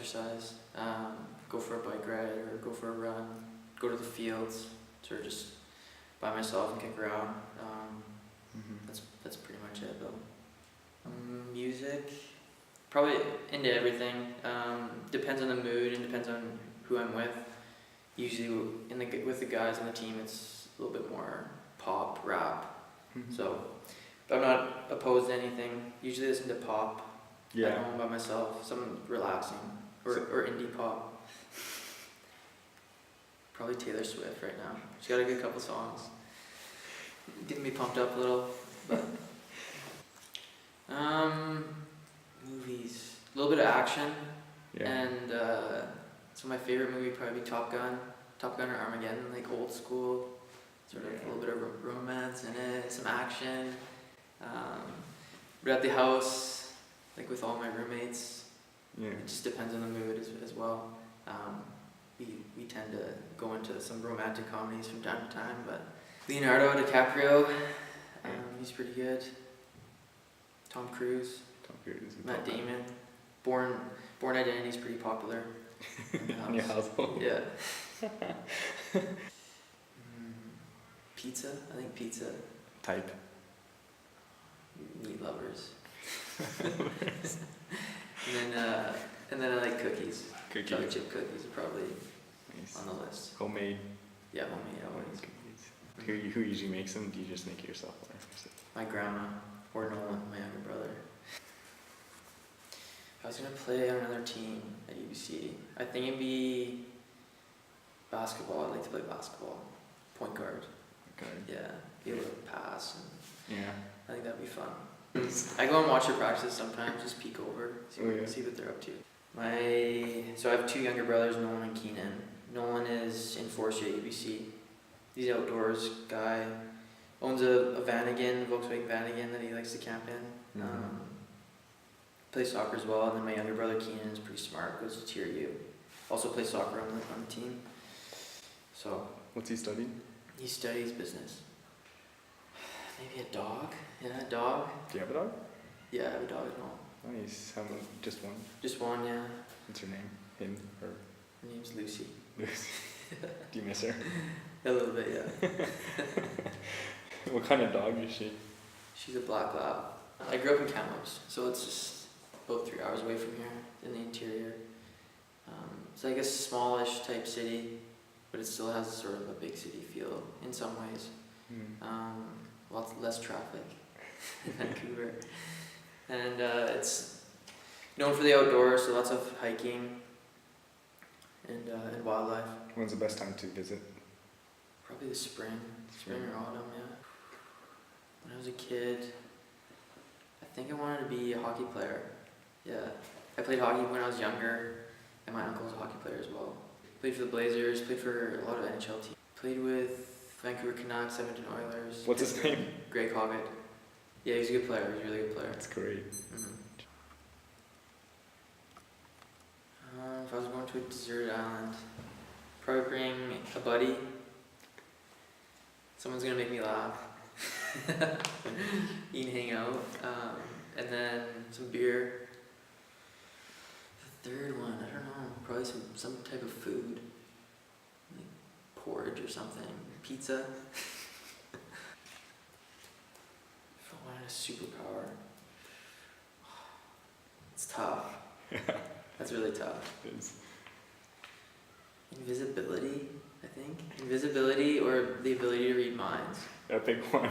exercise, go for a bike ride or go for a run, go to the fields, sort of just by myself and kick around. That's pretty much it though. Music, probably into everything. Depends on the mood and depends on who I'm with. Usually with the guys on the team, it's a little bit more pop, rap. So, but I'm not opposed to anything. Usually listen to pop at home by myself, something relaxing, or indie pop. Probably Taylor Swift right now. She's got a good couple songs. Getting me pumped up a little, but movies. A little bit of action, and so my favorite movie would probably be Top Gun or Armageddon, like old school, sort of a little bit of romance in it, some action. But at the house, like with all my roommates, it just depends on the mood as well. We tend to go into some romantic comedies from time to time, but Leonardo DiCaprio, he's pretty good. Tom Cruise, Matt Damon. Born Identity is pretty popular in your household. Yeah. Pizza. I think pizza. Type. Meat lovers. and then I like cookies. Chocolate chip cookies are probably on the list. Homemade. Yeah, homemade always. Who usually makes them? Do you just make it yourself? My grandma or Nolan, my younger brother. If I was gonna play on another team at UBC, I think it'd be basketball. I'd like to play basketball. Point guard. Okay. Yeah, be able to pass. And yeah. I think that'd be fun. I go and watch their practices sometimes, just peek over, see what they're up to. So I have two younger brothers, Nolan and Keenan. Nolan is in forestry at UBC. He's an outdoors guy. Owns a Vanagon, Volkswagen Vanagon that he likes to camp in. Plays soccer as well. And then my younger brother Keenan is pretty smart, goes to Tier U. Also plays soccer on the team. So. What's he studying? He studies business. Maybe a dog? Yeah, a dog. Do you have a dog? Yeah, I have a dog at home. Nice. Just one? Just one, yeah. What's her name? Him? Her? Her name's Lucy. Lucy. Do you miss her? A little bit, yeah. What kind of dog is she? She's a black lab. I grew up in Kamloops, so it's just about 3 hours away from here in the interior. It's like a smallish type city, but it still has sort of a big city feel in some ways. Lots less traffic in Vancouver. And it's known for the outdoors, so lots of hiking and wildlife. When's the best time to visit? Probably the spring or autumn, yeah. When I was a kid, I think I wanted to be a hockey player. Yeah, I played hockey when I was younger, and my uncle was a hockey player as well. Played for the Blazers, played for a lot of NHL teams. Played with Vancouver Canucks, Edmonton Oilers. What's his name? Greg Hoggett. Yeah, he's a good player. He's a really good player. That's great. If I was going to a desert island, probably bring a buddy. Someone's gonna make me laugh. Eat and hang out. And then some beer. The third one, I don't know, probably some type of food. Like porridge or something. Pizza. If I wanted a superpower. It's tough. That's really tough. It is. Invisibility, I think. Invisibility or the ability to read minds. A big one.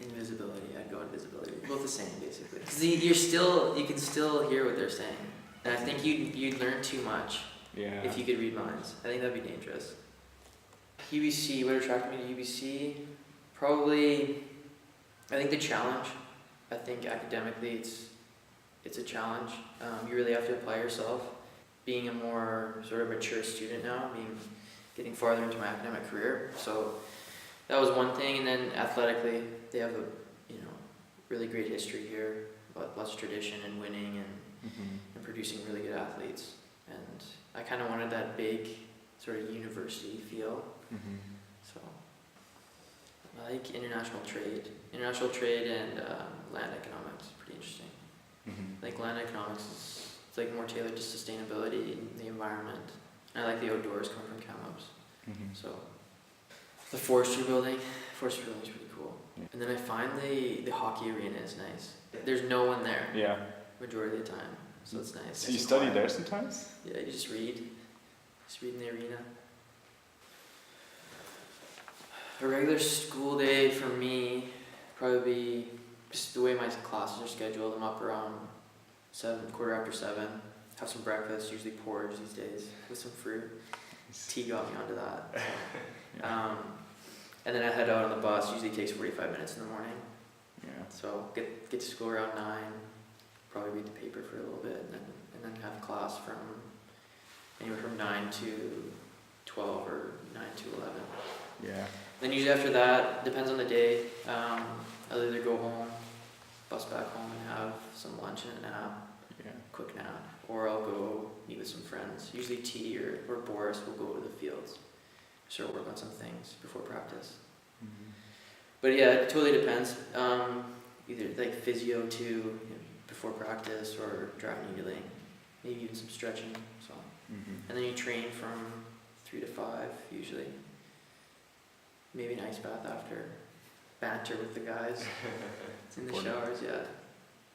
Invisibility, I'd go invisibility. Both the same, basically. Because you can still hear what they're saying. And I think you'd learn too much if you could read minds. I think that'd be dangerous. UBC, what attracted me to UBC? Probably, I think the challenge. I think academically it's a challenge. You really have to apply yourself. Being a more sort of mature student now, getting farther into my academic career. So that was one thing, and then athletically, they have a really great history here, lots of tradition and winning and producing really good athletes. And I kind of wanted that big sort of university feel. So I like international trade and land economics. Pretty interesting. Like land economics is It's like more tailored to sustainability and the environment. And I like the outdoors coming from Kamloops. So the forestry building is pretty cool. Yeah. And then I find the hockey arena is nice. There's no one there. Yeah. Majority of the time, so it's nice. So you study there sometimes? Yeah, you just read in the arena. A regular school day for me probably be just the way my classes are scheduled. I'm up around 7:15. Have some breakfast, usually porridge these days with some fruit. Tea got me onto that. So. Yeah. And then I head out on the bus. Usually takes 45 minutes in the morning. Yeah. So get to school around 9. Probably read the paper for a little bit, and then have class from anywhere from 9 to 12 or 9 to 11. Yeah. Then usually after that, depends on the day. I'll either go home, bus back home, and have some lunch and a nap, quick nap, or I'll go meet with some friends. Usually T or Boris will go to the fields, sort of work on some things before practice. But yeah, it totally depends. Either like physio too, before practice, or dry needling, maybe even some stretching. So, and then you train from 3 to 5 usually. Maybe an ice bath after, banter with the guys in the showers, yeah.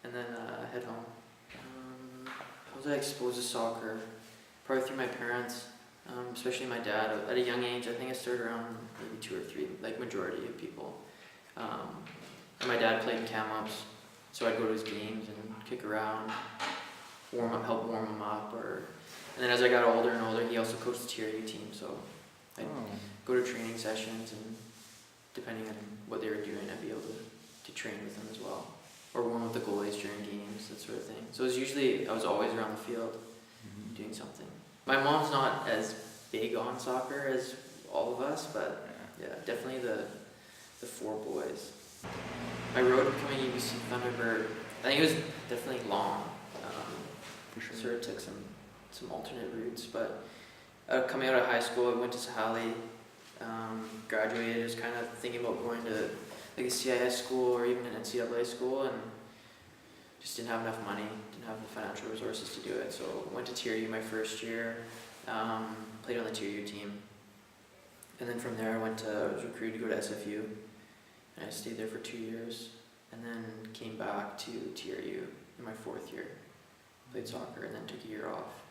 And then head home. How was I exposed to soccer? Probably through my parents, especially my dad. At a young age, I think I started around maybe 2 or 3, like majority of people. And my dad played in Kamloops, so I'd go to his games and kick around, help warm him up. And then as I got older and older, he also coached the TRU team, so I'd go to training sessions, and depending on what they were doing, I'd be able to train with them as well. Or warm up the goalies during games, that sort of thing. So I was always around the field doing something. My mom's not as big on soccer as all of us, but yeah, definitely the 4 boys. My road becoming UBC Thunderbird, I think it was definitely long. For sure. Sort of took some alternate routes, but coming out of high school, I went to Sahali, graduated, was kind of thinking about going to like a CIS school or even an NCAA school, and just didn't have enough money, didn't have the financial resources to do it, so went to TRU my first year, played on the TRU team, and then from there I was recruited to go to SFU, and I stayed there for 2 years, and then came back to TRU in my 4th year, played soccer, and then took a year off,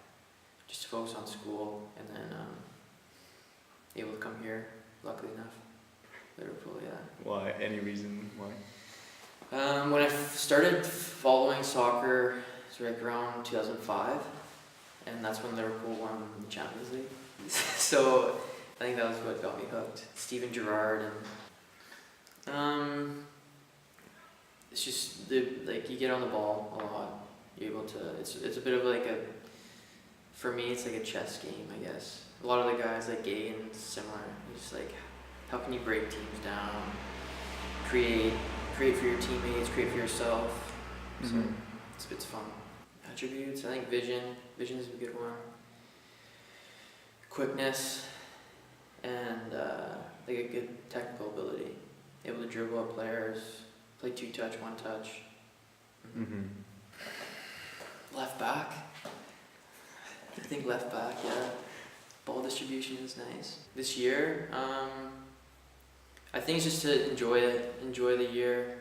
just to focus on school, and then able to come here, luckily enough. Liverpool, yeah. Why? Any reason why? When I started following soccer, it was like around 2005, and that's when Liverpool won the Champions League. So I think that was what got me hooked. Steven Gerrard, and it's just you get on the ball a lot. You're able to. It's a bit of like for me, it's like a chess game, I guess. A lot of the guys like Gagan's similar. It's just like, how can you break teams down, create for your teammates, create for yourself. So it's fun. Attributes, I think vision is a good one. Quickness, and like a good technical ability. Able to dribble up players, play 2-touch, 1-touch. Left back. I think left back, yeah. Ball distribution is nice. This year, I think it's just to enjoy the year.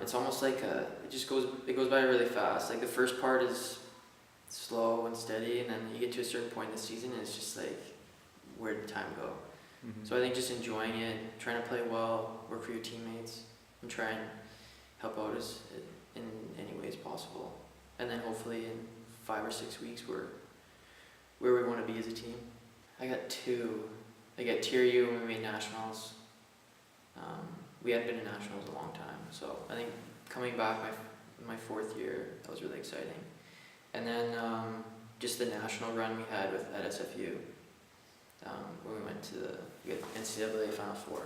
It's almost like it goes by really fast. Like the first part is slow and steady, and then you get to a certain point in the season, and it's just like, where did time go? So I think just enjoying it, trying to play well, work for your teammates, and try and help out in any ways possible. And then hopefully in 5 or 6 weeks we're where we want to be as a team. I got 2. Like at TRU when we made nationals, we hadn't been to nationals in a long time, so I think coming back my 4th year, that was really exciting. And then just the national run we had at SFU, when we went to the NCAA Final Four.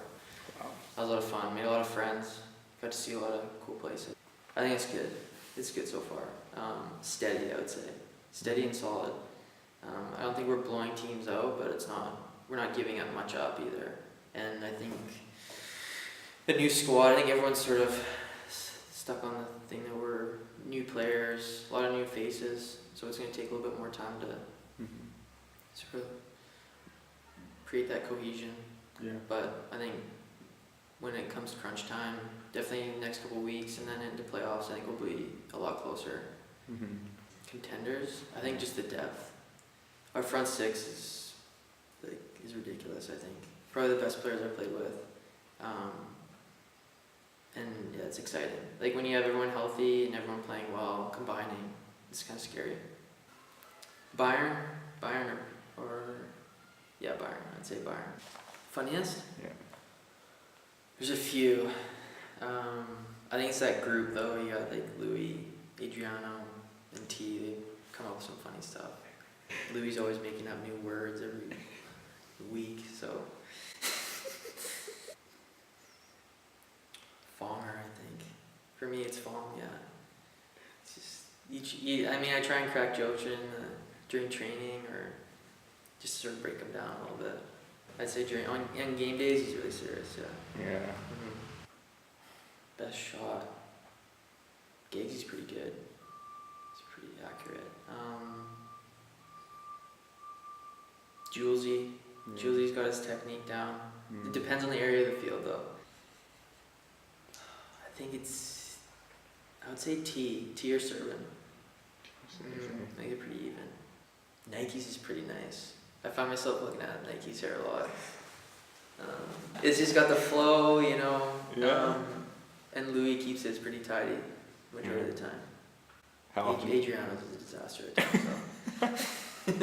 Wow. That was a lot of fun, made a lot of friends, got to see a lot of cool places. I think it's good. It's good so far. Steady, I would say. Steady and solid. I don't think we're blowing teams out, but we're not giving up much up either. And I think the new squad, I think everyone's sort of stuck on the thing that we're new players, a lot of new faces, so it's going to take a little bit more time to sort of create that cohesion. Yeah. But I think when it comes to crunch time, definitely in the next couple of weeks and then into playoffs, I think we'll be a lot closer. Contenders, I think just the depth. Our front six is ridiculous. I think probably the best players I've played with, and yeah, it's exciting. Like when you have everyone healthy and everyone playing well, combining, it's kind of scary. Bayern, or yeah, Bayern. I'd say Bayern. Funniest? Yeah. There's a few. I think it's that group though. You got like Louis, Adriano, and T. They come up with some funny stuff. Louis always making up new words every week, so. Fonger, I think. For me, it's Fong. Yeah. It's just I try and crack jokes during training or just sort of break them down a little bit. I'd say on game days, he's really serious. Yeah. Yeah. Best shot. Gigsy's pretty good. It's pretty accurate. Julesy. Yeah. Julesy's got his technique down. It depends on the area of the field, though. I would say T or Serban. I think they're pretty even. Nike's is pretty nice. I find myself looking at Nike's hair a lot. It's just got the flow, you know. Yeah. And Louis keeps his pretty tidy majority of the time. How often? Adriano's is a disaster at times, so.